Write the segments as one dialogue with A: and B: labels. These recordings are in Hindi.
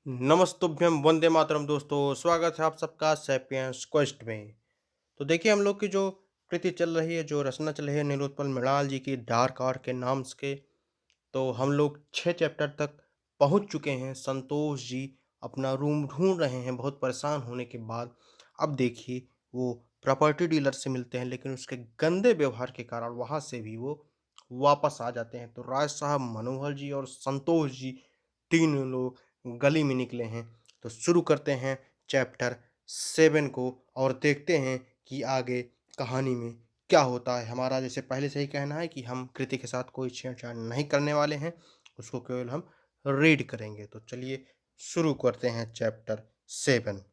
A: नमस्तुभ्यम वंदे मातरम दोस्तों। स्वागत है आप सबका सैपियंस क्वेस्ट में। तो देखिए हम लोग की जो कृति चल रही है, जो रचना चल रही है निलोत्पल मृणाल जी की डार्क आर्ट के नाम के। तो हम लोग 6 चैप्टर तक पहुंच चुके हैं। संतोष जी अपना रूम ढूंढ रहे हैं बहुत परेशान होने के बाद। अब देखिए वो प्रॉपर्टी डीलर से मिलते हैं, लेकिन उसके गंदे व्यवहार के कारण वहां से भी वो वापस आ जाते हैं। तो राज साहब, मनोहर जी और संतोष जी तीनों लोग गली में निकले हैं। तो शुरू करते हैं चैप्टर 7 को और देखते हैं कि आगे कहानी में क्या होता है। हमारा जैसे पहले से ही कहना है कि हम कृति के साथ कोई छेड़छाड़ नहीं करने वाले हैं, उसको केवल हम रीड करेंगे। तो चलिए शुरू करते हैं चैप्टर 7।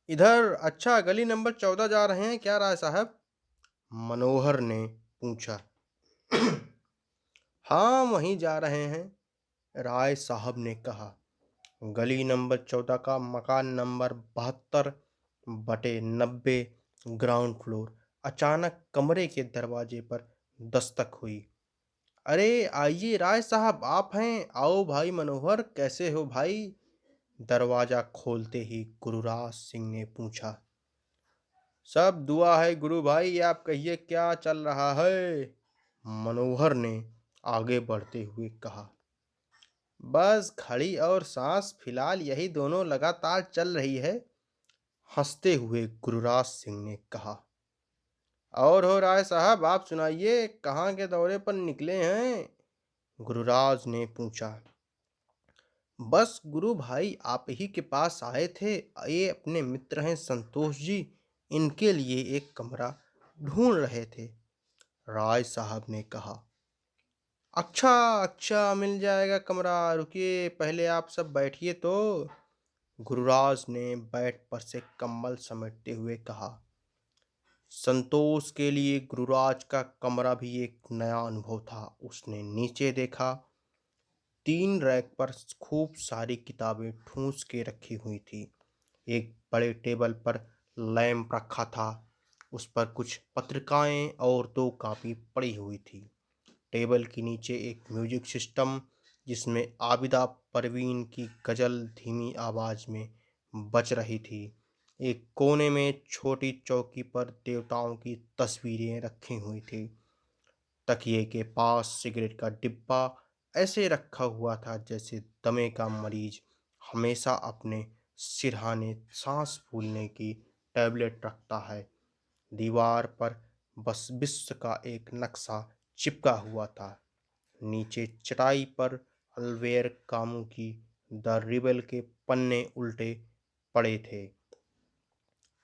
A: इधर अच्छा गली नंबर 14 जा रहे हैं क्या राय साहब? मनोहर ने पूछा। हाँ, वहीं जा रहे हैं, राय साहब ने कहा। गली नंबर 14 का मकान नंबर 72/90, ग्राउंड फ्लोर। अचानक कमरे के दरवाजे पर दस्तक हुई। अरे आइए राय साहब, आप हैं? आओ भाई मनोहर, कैसे हो भाई? दरवाजा खोलते ही गुरुराज सिंह ने पूछा। सब दुआ है गुरु भाई, आप कहिए क्या चल रहा है? मनोहर ने आगे बढ़ते हुए कहा। बस घड़ी और सांस, फिलहाल यही दोनों लगातार चल रही है, हंसते हुए गुरुराज सिंह ने कहा। और हो राय साहब, आप सुनाइए, कहाँ के दौरे पर निकले हैं? गुरुराज ने पूछा। बस गुरु भाई, आप ही के पास आए थे। ये अपने मित्र हैं संतोष जी, इनके लिए एक कमरा ढूंढ रहे थे, राय साहब ने कहा। अच्छा अच्छा, मिल जाएगा कमरा, रुकिए पहले आप सब बैठिए तो, गुरुराज ने बेड पर से कंबल समेटते हुए कहा। संतोष के लिए गुरुराज का कमरा भी एक नया अनुभव था। उसने नीचे देखा। 3 रैक पर खूब सारी किताबें ठूंस के रखी हुई थी। एक बड़े टेबल पर लैंप रखा था, उस पर कुछ पत्रिकाएं और 2 कॉपी पड़ी हुई थी। टेबल के नीचे एक म्यूजिक सिस्टम, जिसमें आबिदा परवीन की गजल धीमी आवाज में बज रही थी। एक कोने में छोटी चौकी पर देवताओं की तस्वीरें रखी हुई थी। तकिए के पास सिगरेट का डिब्बा ऐसे रखा हुआ था जैसे दमे का मरीज हमेशा अपने सिरहाने सांस फूलने की टैबलेट रखता है। दीवार पर बस विश्व का एक नक्शा चिपका हुआ था। नीचे चटाई पर अल्वेयर कामू की द रिबल के पन्ने उल्टे पड़े थे।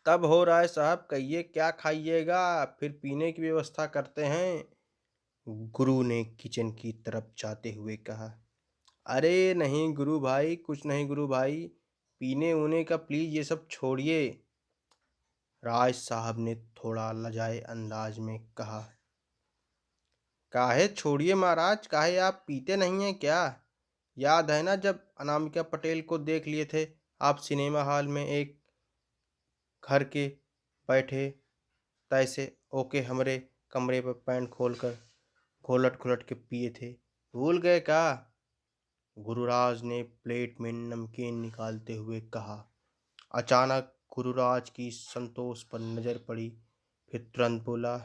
A: तब हो रहा है साहब, कहिए क्या खाइएगा, फिर पीने की व्यवस्था करते हैं, गुरु ने किचन की तरफ जाते हुए कहा। अरे नहीं गुरु भाई, कुछ नहीं गुरु भाई, पीने उने का प्लीज ये सब छोड़िए, राज साहब ने थोड़ा लजाए अंदाज में कहा। काहे छोड़िए महाराज, काहे आप पीते नहीं हैं क्या? याद है ना जब अनामिका पटेल को देख लिए थे आप सिनेमा हॉल में एक घर के बैठे तैसे ओके हमरे कमरे पर पैंट खोलकर घोलट घोलट के पिए थे, भूल गए का? गुरुराज ने प्लेट में नमकीन निकालते हुए कहा। अचानक गुरुराज की संतोष पर नजर पड़ी, फिर तुरंत बोला।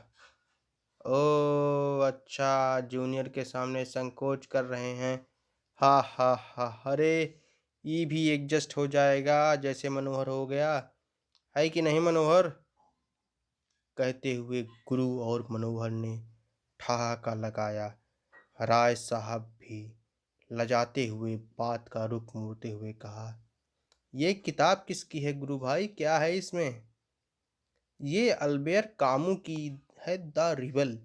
A: ओ अच्छा, जूनियर के सामने संकोच कर रहे हैं। हा हा हा, अरे ये भी एडजस्ट हो जाएगा जैसे मनोहर हो गया है कि नहीं मनोहर? कहते हुए गुरु और मनोहर ने ठहाका लगाया। राय साहब भी लजाते हुए बात का रुख मोड़ते हुए कहा। ये किताब किसकी है गुरु भाई, क्या है इसमें? ये अल्बेयर कामू की है, द रिबल।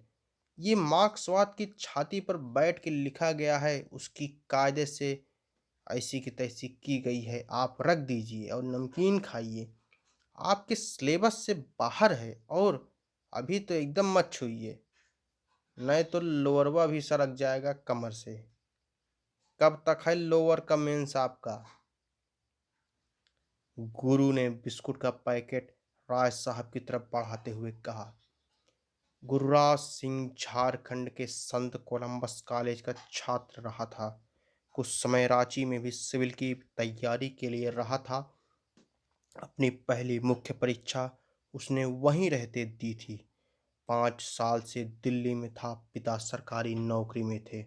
A: ये मार्क्सवाद की छाती पर बैठ के लिखा गया है, उसकी कायदे से ऐसी की तैसी की गई है। आप रख दीजिए और नमकीन खाइए, आपके सिलेबस से बाहर है। और अभी तो एकदम मत छूइए, नहीं तो लोअरवा भी सरक जाएगा कमर से। कब तक है लोअर का मेंस आपका? गुरु ने बिस्कुट का पैकेट राय साहब की तरफ बढ़ाते हुए कहा। गुरुराज सिंह झारखंड के संत कोलंबस कॉलेज का छात्र रहा था। कुछ समय रांची में भी सिविल की तैयारी के लिए रहा था। अपनी पहली मुख्य परीक्षा उसने वहीं रहते दी थी। 5 साल से दिल्ली में था, पिता सरकारी नौकरी में थे।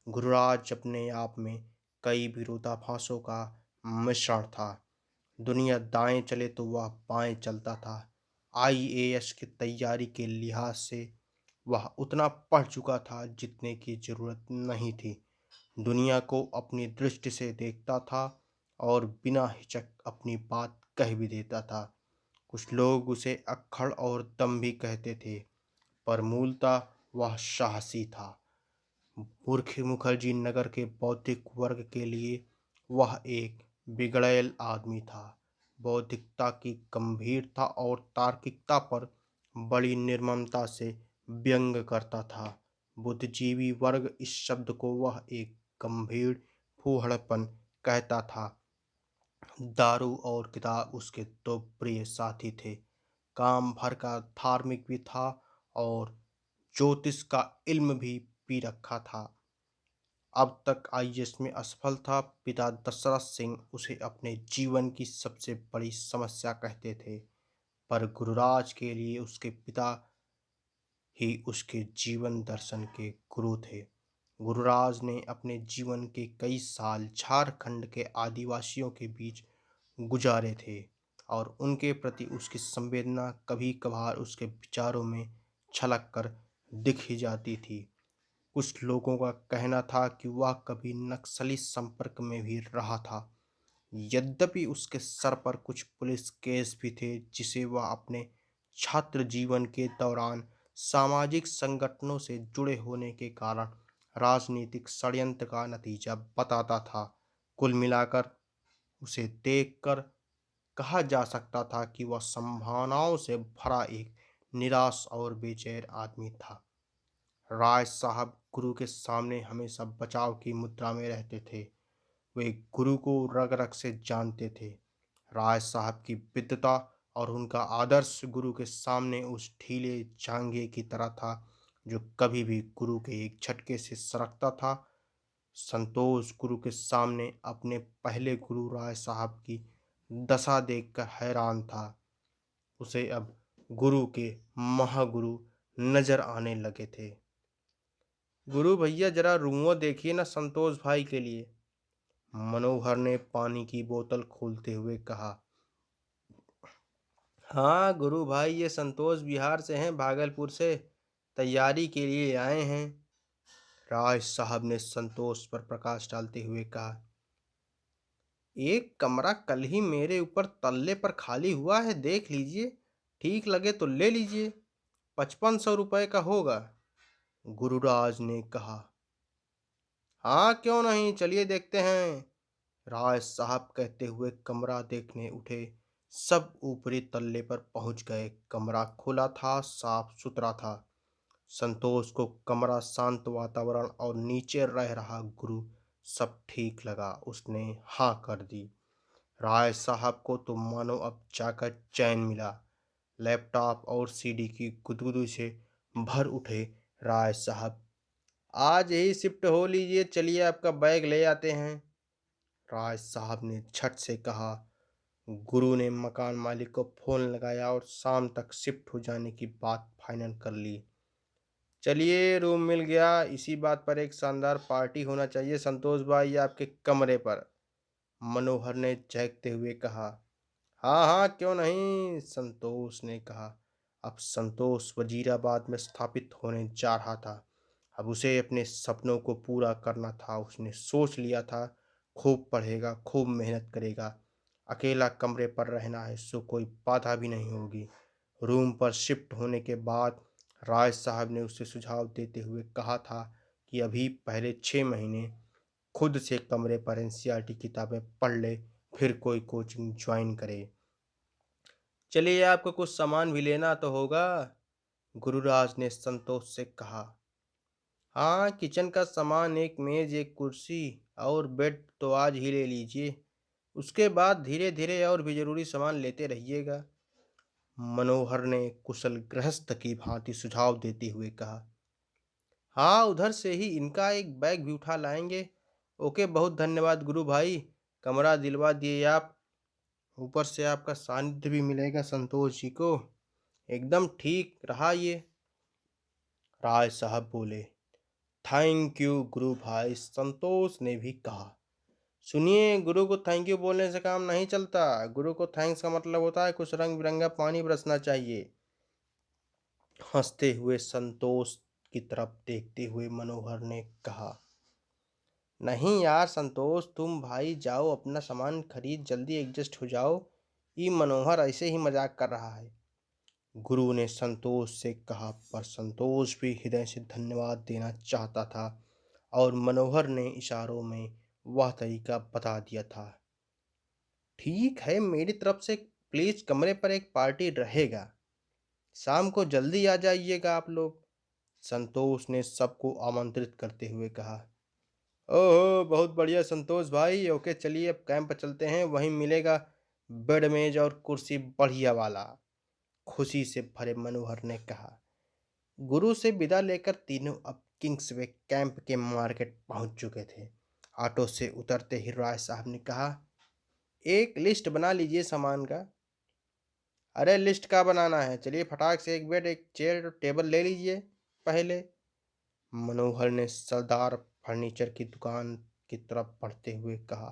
A: गुरुराज अपने आप में कई विरोधाभासों का मिश्रण था। दुनिया दाएं चले तो वह बाएं चलता था। आईएएस की तैयारी के लिहाज से वह उतना पढ़ चुका था जितने की जरूरत नहीं थी। दुनिया को अपनी दृष्टि से देखता था और बिना हिचक अपनी बात कह भी देता था। कुछ लोग उसे अक्खड़ और दम्भी कहते थे, पर मूलतः वह साहसी था। मुखर्जी नगर के बौद्धिक वर्ग के लिए वह एक बिगड़ैल आदमी था। बौद्धिकता की गंभीरता और तार्किकता पर बड़ी निर्ममता से व्यंग करता था। बुद्धिजीवी वर्ग इस शब्द को वह एक गंभीर फूहड़पन कहता था। दारू और किताब उसके दो प्रिय साथी थे। काम भर का धार्मिक भी था और ज्योतिष का इल्म भी पी रखा था। अब तक आईएएस में असफल था। पिता दशरथ सिंह उसे अपने जीवन की सबसे बड़ी समस्या कहते थे, पर गुरुराज के लिए उसके पिता ही उसके जीवन दर्शन के गुरु थे। गुरुराज ने अपने जीवन के कई साल झारखंड के आदिवासियों के बीच गुजारे थे और उनके प्रति उसकी संवेदना कभी कभार उसके विचारों में छलक कर दिख ही जाती थी। कुछ लोगों का कहना था कि वह कभी नक्सली संपर्क में भी रहा था। यद्यपि उसके सर पर कुछ पुलिस केस भी थे जिसे वह अपने छात्र जीवन के दौरान सामाजिक संगठनों से जुड़े होने के कारण राजनीतिक षड्यंत्र का नतीजा बताता था। कुल मिलाकर उसे देखकर कहा जा सकता था कि वह संभावनाओं से भरा एक निराश और बेचैन आदमी था। राय साहब गुरु के सामने हमेशा बचाव की मुद्रा में रहते थे। वे गुरु को रग रग से जानते थे। राय साहब की विद्वता और उनका आदर्श गुरु के सामने उस ढीले झांगे की तरह था जो कभी भी गुरु के एक झटके से सरकता था। संतोष गुरु के सामने अपने पहले गुरु राय साहब की दशा देखकर हैरान था। उसे अब गुरु के महागुरु नजर आने लगे थे। गुरु भैया जरा रूंगो देखिए ना संतोष भाई के लिए, मनोहर ने पानी की बोतल खोलते हुए कहा। हाँ गुरु भाई, ये संतोष बिहार से हैं, भागलपुर से तैयारी के लिए आए हैं। राय साहब ने संतोष पर प्रकाश डालते हुए कहा। एक कमरा कल ही मेरे ऊपर तल्ले पर खाली हुआ है, देख लीजिए, ठीक लगे तो ले लीजिए, 5500 रुपये का होगा, गुरुराज ने कहा। हाँ क्यों नहीं, चलिए देखते हैं, राय साहब कहते हुए कमरा देखने उठे। सब ऊपरी तल्ले पर पहुंच गए। कमरा खुला था, साफ सुथरा था। संतोष को कमरा, शांत वातावरण और नीचे रह रहा गुरु सब ठीक लगा। उसने हाँ कर दी। राय साहब को तो मानो अब जाकर चैन मिला। लैपटॉप और सीडी की गुदगुदी से भर उठे। राय साहब, आज ही शिफ्ट हो लीजिए, चलिए आपका बैग ले आते हैं, राय साहब ने झट से कहा। गुरु ने मकान मालिक को फोन लगाया और शाम तक शिफ्ट हो जाने की बात फाइनल कर ली। चलिए, रूम मिल गया, इसी बात पर एक शानदार पार्टी होना चाहिए संतोष भाई आपके कमरे पर, मनोहर ने चहकते हुए कहा। हाँ हाँ क्यों नहीं, संतोष ने कहा। अब संतोष वजीराबाद में स्थापित होने जा रहा था। अब उसे अपने सपनों को पूरा करना था। उसने सोच लिया था, खूब पढ़ेगा, खूब मेहनत करेगा, अकेला कमरे पर रहना है, सो कोई बाधा भी नहीं होगी। रूम पर शिफ्ट होने के बाद राय साहब ने उसे सुझाव देते हुए कहा था कि अभी पहले 6 महीने खुद से कमरे पर एनसीईआरटी किताबें पढ़ ले, फिर कोई कोचिंग ज्वाइन करे। चलिए, आपको कुछ सामान भी लेना तो होगा, गुरुराज ने संतोष से कहा। हाँ, किचन का सामान, एक मेज, एक कुर्सी और बेड तो आज ही ले लीजिए, उसके बाद धीरे धीरे और भी जरूरी सामान लेते रहिएगा, मनोहर ने कुशल गृहस्थ की भांति सुझाव देते हुए कहा। हाँ, उधर से ही इनका एक बैग भी उठा लाएंगे, ओके, बहुत धन्यवाद गुरु भाई, कमरा दिलवा दिए आप। ऊपर से आपका सानिध्य भी मिलेगा संतोष जी को। एकदम ठीक रहा ये। राय साहब बोले, थैंक यू गुरु भाई। संतोष ने भी कहा, सुनिए, गुरु को थैंक यू बोलने से काम नहीं चलता। गुरु को थैंक्स का मतलब होता है कुछ रंग बिरंगा पानी बरसना चाहिए। हंसते हुए संतोष की तरफ देखते हुए मनोहर ने कहा, नहीं यार संतोष, तुम भाई जाओ अपना सामान खरीद, जल्दी एडजस्ट हो जाओ। ये मनोहर ऐसे ही मजाक कर रहा है। गुरु ने संतोष से कहा, पर संतोष भी हृदय से धन्यवाद देना चाहता था और मनोहर ने इशारों में वह तरीका बता दिया था। ठीक है, मेरी तरफ से प्लीज कमरे पर एक पार्टी रहेगा, शाम को जल्दी आ जाइएगा आप लोग। संतोष ने सबको आमंत्रित करते हुए कहा। ओहो, बहुत बढ़िया संतोष भाई। ओके, चलिए अब कैंप पर चलते हैं, वहीं मिलेगा बेड मेज और कुर्सी बढ़िया वाला। खुशी से भरे मनोहर ने कहा। गुरु से विदा लेकर तीनों अब किंग्सवे कैंप के मार्केट पहुंच चुके थे। ऑटो से उतरते ही राय साहब ने कहा, एक लिस्ट बना लीजिए सामान का। अरे लिस्ट का बनाना है, चलिए फटाक से एक बेड, एक चेयर, टेबल ले लीजिए पहले। मनोहर ने सरदार फर्नीचर की दुकान की तरफ बढ़ते हुए कहा।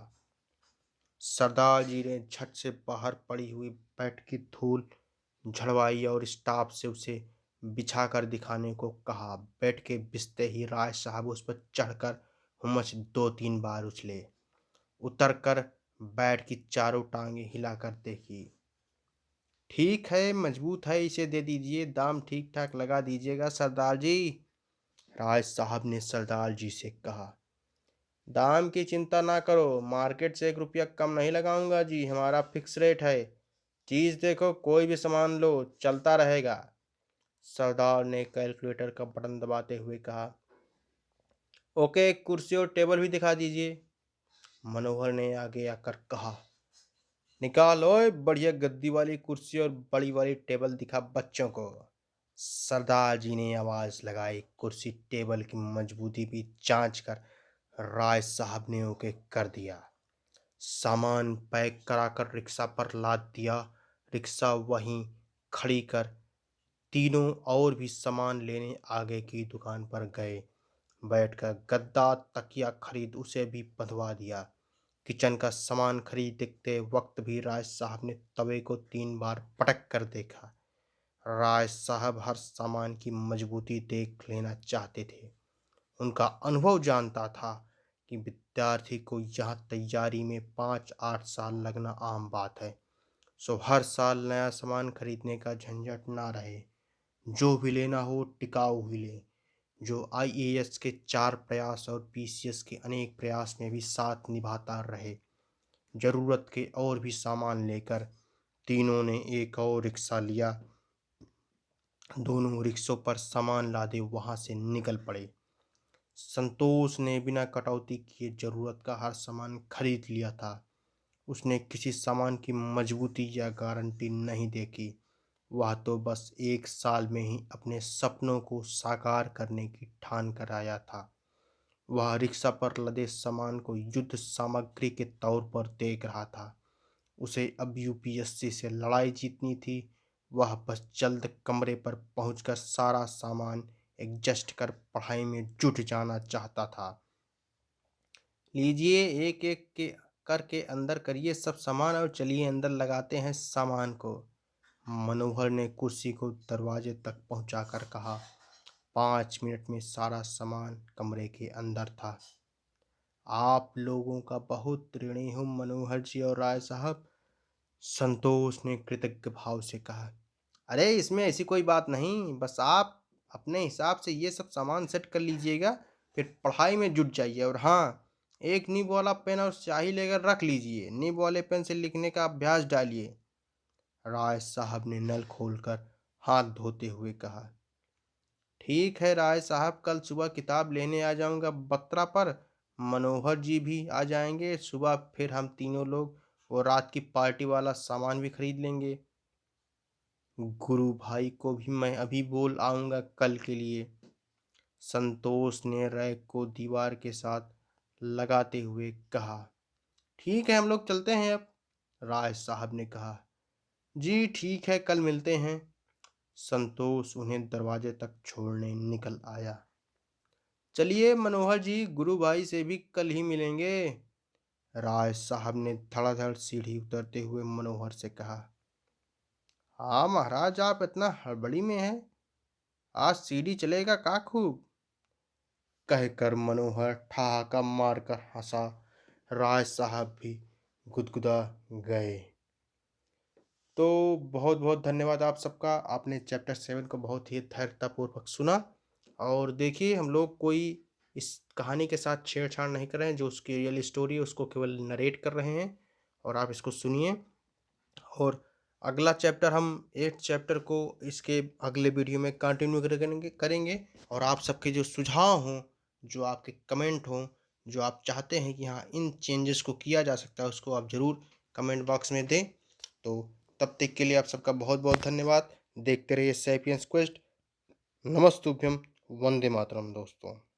A: सरदार जी ने झट से बाहर पड़ी हुई बेड की धूल झड़वाई और स्टाफ से उसे बिछाकर दिखाने को कहा। बेड के बिस्ते ही राय साहब उस पर चढ़कर हुमच 2-3 बार उछले। उतरकर बेड की चारों टांगे हिलाकर देखी। ठीक है, मजबूत है, इसे दे दीजिए, दाम ठीक ठाक लगा दीजिएगा सरदार जी। राय साहब ने सरदार जी से कहा। दाम की चिंता ना करो, मार्केट से 1 रुपया कम नहीं लगाऊंगा जी, हमारा फिक्स रेट है। चीज देखो, कोई भी सामान लो, चलता रहेगा। सरदार ने कैलकुलेटर का बटन दबाते हुए कहा। ओके, कुर्सी और टेबल भी दिखा दीजिए। मनोहर ने आगे आकर कहा। निकालो बढ़िया गद्दी वाली कुर्सी और बड़ी वाली टेबल दिखा बच्चों को। सरदार जी ने आवाज लगाई। कुर्सी टेबल की मजबूती भी जांच कर राय साहब ने ओके कर दिया। सामान पैक कराकर रिक्शा पर लाद दिया। रिक्शा वहीं खड़ी कर तीनों और भी सामान लेने आगे की दुकान पर गए। बैठकर गद्दा तकिया खरीद उसे भी बंधवा दिया। किचन का सामान खरीदते वक्त भी राय साहब ने तवे को 3 बार पटक कर देखा। राय साहब हर सामान की मजबूती देख लेना चाहते थे। उनका अनुभव जानता था कि विद्यार्थी को यह तैयारी में 5-8 साल लगना आम बात है। सो हर साल नया सामान खरीदने का झंझट ना रहे। जो भी लेना हो टिकाऊ ही ले, जो आईएएस के 4 प्रयास और पीसीएस के अनेक प्रयास में भी साथ निभाता रहे। जरूरत के और भी सामान लेकर तीनों ने एक और रिक्शा लिया। दोनों रिक्शों पर सामान लादे वहां से निकल पड़े। संतोष ने बिना कटौती किए जरूरत का हर सामान खरीद लिया था। उसने किसी सामान की मजबूती या गारंटी नहीं देखी। वह तो बस 1 साल में ही अपने सपनों को साकार करने की ठान कर आया था। वह रिक्शा पर लदे सामान को युद्ध सामग्री के तौर पर देख रहा था। उसे अब यूपीएससी से लड़ाई जीतनी थी। वह बस जल्द कमरे पर पहुंचकर सारा सामान एडजस्ट कर पढ़ाई में जुट जाना चाहता था। लीजिए, एक एक के करके अंदर करिए सब सामान और चलिए अंदर लगाते हैं सामान को। मनोहर ने कुर्सी को दरवाजे तक पहुंचाकर कहा। 5 मिनट में सारा सामान कमरे के अंदर था। आप लोगों का बहुत ऋणी हूँ मनोहर जी और राय साहब, संतोष ने कृतज्ञ भाव से कहा। अरे इसमें ऐसी कोई बात नहीं, बस आप अपने हिसाब से ये सब सामान सेट कर लीजिएगा, फिर पढ़ाई में जुट जाइए। और हाँ, एक नीब वाला पेन और स्याही लेकर रख लीजिए, नीब वाले पेन से लिखने का अभ्यास डालिए। राय साहब ने नल खोलकर हाथ धोते हुए कहा। ठीक है राय साहब, कल सुबह किताब लेने आ जाऊंगा बत्रा पर। मनोहर जी भी आ जाएंगे सुबह, फिर हम तीनों लोग वो रात की पार्टी वाला सामान भी खरीद लेंगे। गुरु भाई को भी मैं अभी बोल आऊंगा कल के लिए। संतोष ने रैक को दीवार के साथ लगाते हुए कहा। ठीक है, हम लोग चलते हैं अब, राय साहब ने कहा। जी ठीक है, कल मिलते हैं। संतोष उन्हें दरवाजे तक छोड़ने निकल आया। चलिए मनोहर जी, गुरु भाई से भी कल ही मिलेंगे, राय साहब ने धड़ाधड़ सीढ़ी उतरते हुए मनोहर से कहा। हाँ महाराज, आप इतना हड़बड़ी में हैं, आज सीढ़ी चलेगा का खूब, कहकर मनोहर ठहाका मारकर हंसा। राय साहब भी गुदगुदा गए। तो बहुत बहुत धन्यवाद आप सबका, आपने चैप्टर 7 को बहुत ही धैर्यतापूर्वक सुना। और देखिए, हम लोग कोई इस कहानी के साथ छेड़छाड़ नहीं कर रहे हैं, जो उसकी रियल स्टोरी है उसको केवल नरेट कर रहे हैं, और आप इसको सुनिए। और अगला चैप्टर, हम 8th चैप्टर को इसके अगले वीडियो में कंटिन्यू करेंगे। और आप सबके जो सुझाव हों, जो आपके कमेंट हों, जो आप चाहते हैं कि हाँ इन चेंजेस को किया जा सकता है, उसको आप ज़रूर कमेंट बॉक्स में दें। तो तब तक के लिए आप सबका बहुत बहुत धन्यवाद। देखते रहिए सैपियंस क्वेस्ट। नमस्तुभ्यम, वंदे मातरम दोस्तों।